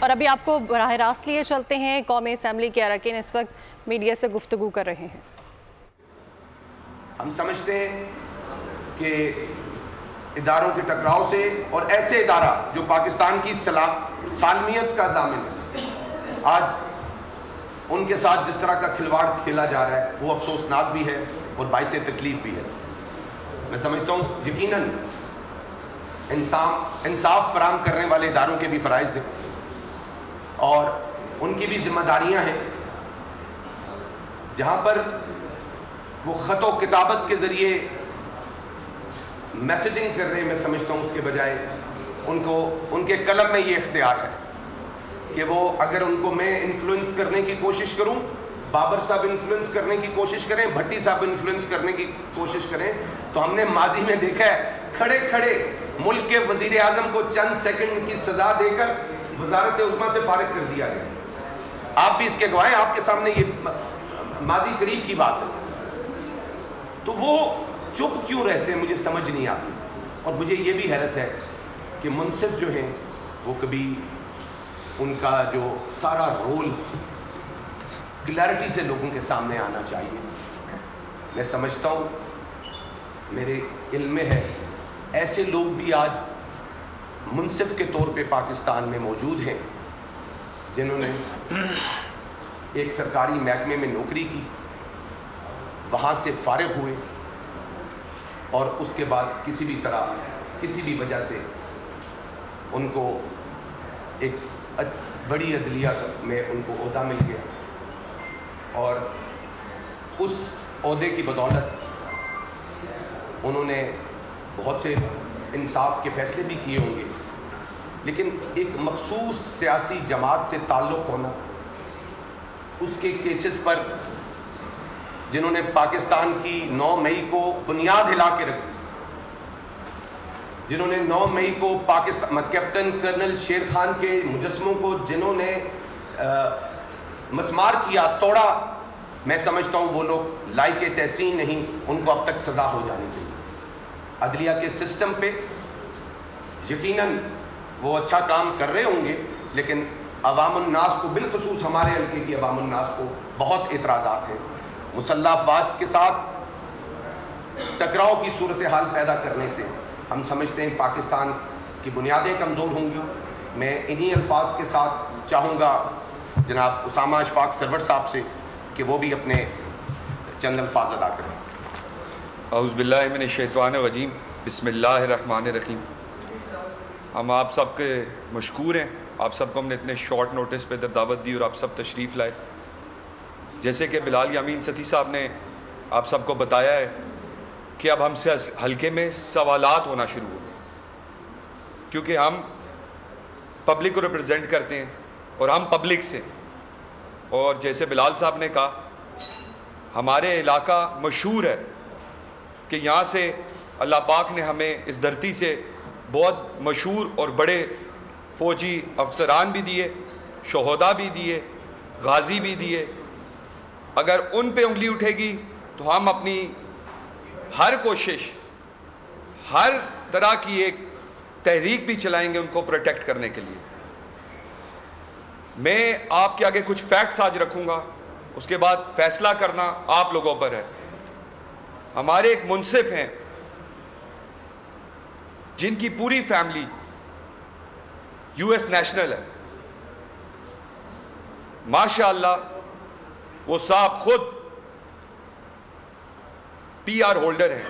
اور ابھی آپ کو براہ راست لیے چلتے ہیں، قومی اسمبلی کے اراکین اس وقت میڈیا سے گفتگو کر رہے ہیں۔ ہم سمجھتے ہیں کہ اداروں کے ٹکراؤ سے، اور ایسے ادارہ جو پاکستان کی سالمیت کا ضامن ہے، آج ان کے ساتھ جس طرح کا کھلواڑ کھیلا جا رہا ہے وہ افسوسناک بھی ہے اور باعث تکلیف بھی ہے۔ میں سمجھتا ہوں یقیناً انصاف فراہم کرنے والے اداروں کے بھی فرائض ہیں اور ان کی بھی ذمہ داریاں ہیں، جہاں پر وہ خط و کتابت کے ذریعے میسیجنگ کر رہے ہیں، میں سمجھتا ہوں اس کے بجائے ان کے قلم میں یہ اختیار ہے کہ وہ اگر ان کو میں انفلوئنس کرنے کی کوشش کروں، بابر صاحب انفلوئنس کرنے کی کوشش کریں، بھٹی صاحب انفلوئنس کرنے کی کوشش کریں، تو ہم نے ماضی میں دیکھا ہے کھڑے کھڑے ملک کے وزیر اعظم کو چند سیکنڈ کی سزا دے کر وزارت عظمیٰ سے فارغ کر دیا گیا۔ آپ بھی اس کے گواہ ہیں، آپ کے سامنے یہ ماضی قریب کی بات ہے۔ تو وہ چپ کیوں رہتے ہیں مجھے سمجھ نہیں آتی، اور مجھے یہ بھی حیرت ہے کہ منصف جو ہیں وہ کبھی ان کا جو سارا رول کلیئرٹی سے لوگوں کے سامنے آنا چاہیے۔ میں سمجھتا ہوں، میرے علم میں ہے، ایسے لوگ بھی آج منصف کے طور پہ پاکستان میں موجود ہیں جنہوں نے ایک سرکاری محکمے میں نوکری کی، وہاں سے فارغ ہوئے اور اس کے بعد کسی بھی طرح کسی بھی وجہ سے ان کو ایک بڑی عدلیہ میں ان کو عہدہ مل گیا، اور اس عہدے کی بدولت انہوں نے بہت سے انصاف کے فیصلے بھی کیے ہوں گے، لیکن ایک مخصوص سیاسی جماعت سے تعلق ہونا، اس کے کیسز پر جنہوں نے پاکستان کی 9 مئی کو بنیاد ہلا کے رکھی، جنہوں نے 9 مئی کو کیپٹن کرنل شیر خان کے مجسموں کو جنہوں نے مسمار کیا، توڑا، میں سمجھتا ہوں وہ لوگ لائق تحسین نہیں، ان کو اب تک سزا ہو جانی چاہیے۔ عدلیہ کے سسٹم پہ یقیناً وہ اچھا کام کر رہے ہوں گے، لیکن عوام الناس کو، بالخصوص ہمارے حلقے کی عوام الناس کو بہت اعتراضات ہیں۔ مسلح افواج کے ساتھ ٹکراؤ کی صورتحال پیدا کرنے سے ہم سمجھتے ہیں پاکستان کی بنیادیں کمزور ہوں گی۔ میں انہی الفاظ کے ساتھ چاہوں گا جناب اسامہ اشفاق سرور صاحب سے کہ وہ بھی اپنے چند الفاظ ادا کریں۔ اعوذ باللہ من الشیطان الرجیم، بسم اللہ الرحمن الرحیم۔ ہم آپ سب کے مشکور ہیں، آپ سب کو ہم نے اتنے شارٹ نوٹس پہ دعوت دی اور آپ سب تشریف لائے۔ جیسے کہ بلال یامین ستی صاحب نے آپ سب کو بتایا ہے کہ اب ہم سے حلقے میں سوالات ہونا شروع ہو گئے، کیونکہ ہم پبلک کو ریپرزینٹ کرتے ہیں اور ہم پبلک سے، اور جیسے بلال صاحب نے کہا ہمارے علاقہ مشہور ہے کہ یہاں سے اللہ پاک نے ہمیں اس دھرتی سے بہت مشہور اور بڑے فوجی افسران بھی دیے، شہداء بھی دیے، غازی بھی دیے۔ اگر ان پہ انگلی اٹھے گی تو ہم اپنی ہر کوشش، ہر طرح کی ایک تحریک بھی چلائیں گے ان کو پروٹیکٹ کرنے کے لیے۔ میں آپ کے آگے کچھ فیکٹس آج رکھوں گا، اس کے بعد فیصلہ کرنا آپ لوگوں پر ہے۔ ہمارے ایک منصف ہیں جن کی پوری فیملی یو ایس نیشنل ہے، ماشاءاللہ وہ صاحب خود پی آر ہولڈر ہیں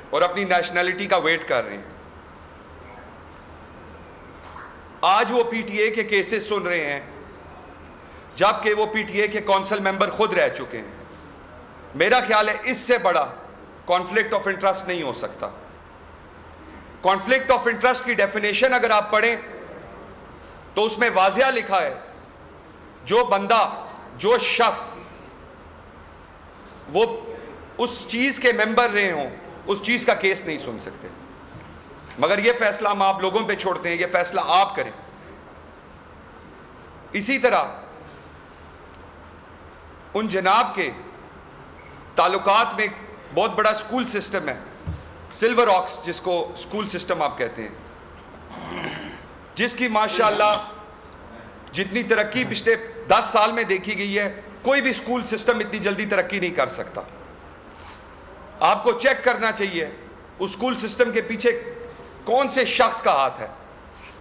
اور اپنی نیشنلٹی کا ویٹ کر رہے ہیں۔ آج وہ پی ٹی اے کے کیسز سن رہے ہیں جبکہ وہ پی ٹی اے کے کونسل ممبر خود رہ چکے ہیں۔ میرا خیال ہے اس سے بڑا کانفلکٹ آف انٹرسٹ نہیں ہو سکتا۔ کانفلکٹ آف انٹرسٹ کی ڈیفینیشن اگر آپ پڑھیں تو اس میں واضح لکھا ہے جو بندہ، جو شخص وہ اس چیز کے ممبر رہے ہوں اس چیز کا کیس نہیں سن سکتے، مگر یہ فیصلہ ہم آپ لوگوں پہ چھوڑتے ہیں، یہ فیصلہ آپ کریں۔ اسی طرح ان جناب کے تعلقات میں بہت بڑا سکول سسٹم ہے، سلور آکس جس کو سکول سسٹم آپ کہتے ہیں، جس کی ماشاءاللہ جتنی ترقی پچھلے 10 سال میں دیکھی گئی ہے کوئی بھی اسکول سسٹم اتنی جلدی ترقی نہیں کر سکتا. آپ کو چیک کرنا چاہیے اس اسکول سسٹم کے پیچھے کون سے شخص کا ہاتھ ہے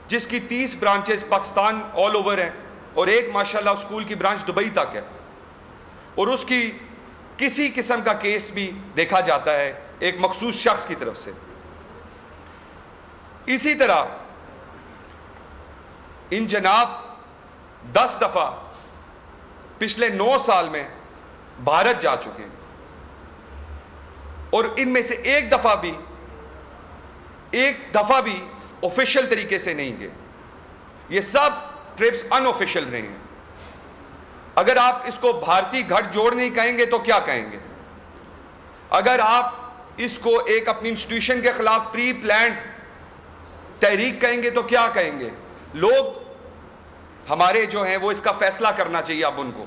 جس کی 30 برانچز پاکستان آل اوور ہیں اور ایک ماشاءاللہ اسکول کی برانچ دبئی تک ہے اور اس کی کسی قسم کا کیس بھی دیکھا جاتا ہے ایک مخصوص شخص کی طرف سے. اسی طرح ان جناب 10 دفعہ پچھلے 9 سال میں بھارت جا چکے ہیں اور ان میں سے ایک دفعہ بھی آفیشیل طریقے سے نہیں گئے. یہ سب ٹرپس ان آفیشیل رہے ہیں. اگر آپ اس کو بھارتی گھٹ جوڑ نہیں کہیں گے تو کیا کہیں گے؟ اگر آپ اس کو ایک اپنی انسٹیٹیوشن کے خلاف پری پلانڈ تحریک کہیں گے تو کیا کہیں گے؟ لوگ ہمارے جو ہیں وہ اس کا فیصلہ کرنا چاہیے اب ان کو.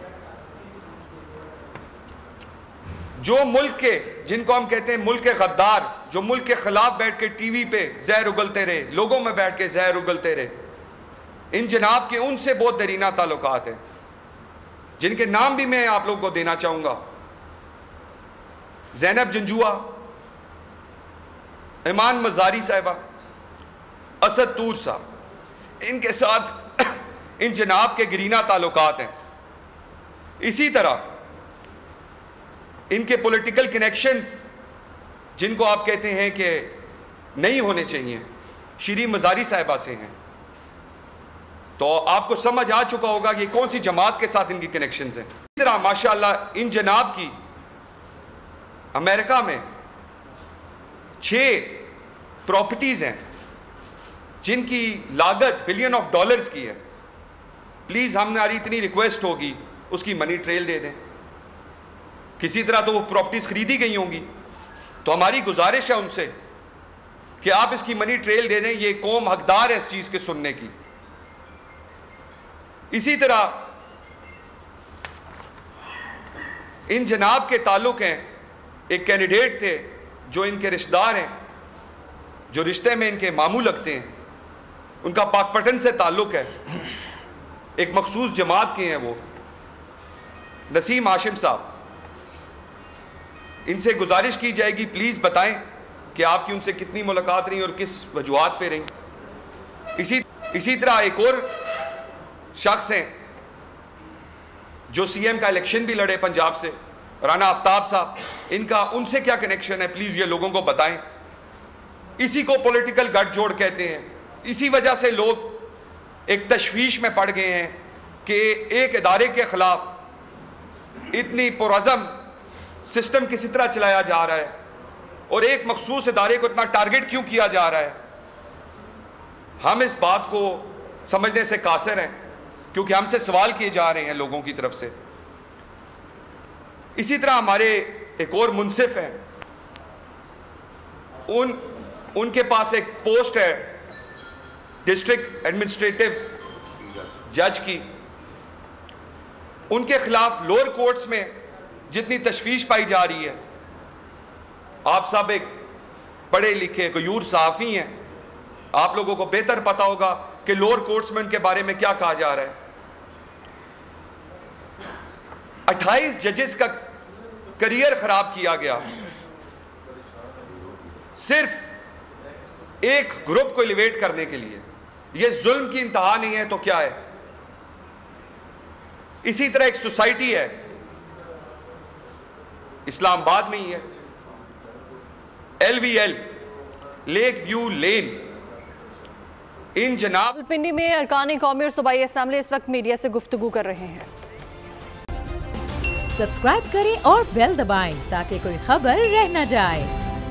جو ملک کے جن کو ہم کہتے ہیں ملک کے غدار، جو ملک کے خلاف بیٹھ کے ٹی وی پہ زہر اگلتے رہے، لوگوں میں بیٹھ کے زہر اگلتے رہے، ان جناب کے ان سے بہت دیرینہ تعلقات ہیں جن کے نام بھی میں آپ لوگوں کو دینا چاہوں گا. زینب جنجوعہ، ایمان مزاری صاحبہ، اسد طور صاحب، ان کے ساتھ ان جناب کے گرینہ تعلقات ہیں. اسی طرح ان کے پولیٹیکل کنیکشنز جن کو آپ کہتے ہیں کہ نہیں ہونے چاہیے شیریں مزاری صاحبہ سے ہیں. تو آپ کو سمجھ آ چکا ہوگا کہ کون سی جماعت کے ساتھ ان کی کنیکشنز ہیں. اسی طرح ماشاءاللہ ان جناب کی امریکہ میں 6 پراپرٹیز ہیں جن کی لاگت بلین آف ڈالرز کی ہے. پلیز ہماری اتنی ریکویسٹ ہوگی اس کی منی ٹریل دے دیں. کسی طرح تو وہ پراپرٹیز خریدی گئی ہوں گی تو ہماری گزارش ہے ان سے کہ آپ اس کی منی ٹریل دے دیں. یہ قوم حقدار ہے اس چیز کے سننے کی. اسی طرح ان جناب کے تعلق ہیں، ایک کینڈیڈیٹ تھے جو ان کے رشتہ دار ہیں، جو رشتے میں ان کے ماموں لگتے ہیں، ان کا پاک پٹن سے تعلق ہے، ایک مخصوص جماعت کے ہیں وہ نسیم ہاشم صاحب. ان سے گزارش کی جائے گی پلیز بتائیں کہ آپ کی ان سے کتنی ملاقات رہی اور کس وجوہات پہ رہی. اسی طرح ایک اور شخص ہیں جو سی ایم کا الیکشن بھی لڑے پنجاب سے، رانا آفتاب صاحب. ان سے کیا کنیکشن ہے پلیز یہ لوگوں کو بتائیں. اسی کو پولیٹیکل گٹھ جوڑ کہتے ہیں. اسی وجہ سے لوگ ایک تشویش میں پڑ گئے ہیں کہ ایک ادارے کے خلاف اتنی پرعزم سسٹم کسی طرح چلایا جا رہا ہے اور ایک مخصوص ادارے کو اتنا ٹارگٹ کیوں کیا جا رہا ہے. ہم اس بات کو سمجھنے سے قاصر ہیں کیونکہ ہم سے سوال کیے جا رہے ہیں لوگوں کی طرف سے. اسی طرح ہمارے ایک اور منصف ہیں، ان کے پاس ایک پوسٹ ہے ڈسٹرکٹ ایڈمنسٹریٹو جج کی. ان کے خلاف لوور کورٹس میں جتنی تشویش پائی جا رہی ہے، آپ سب ایک پڑھے لکھے غیور صحافی ہیں، آپ لوگوں کو بہتر پتا ہوگا کہ لوور کورٹس میں ان کے بارے میں کیا کہا جا رہا ہے. 28 ججز کا کریئر خراب کیا گیا صرف ایک گروپ کو ایلیویٹ کرنے کے لیے. یہ ظلم کی انتہا نہیں ہے تو کیا ہے؟ اسی طرح ایک سوسائٹی ہے اسلام آباد میں ہی ہے، LVL لیک ویو لین. ان جناب پنڈی میں ارکان قومی اور صوبائی اسمبلی اس وقت میڈیا سے گفتگو کر رہے ہیں. سبسکرائب کریں اور بیل دبائیں تاکہ کوئی خبر رہ نہ جائے.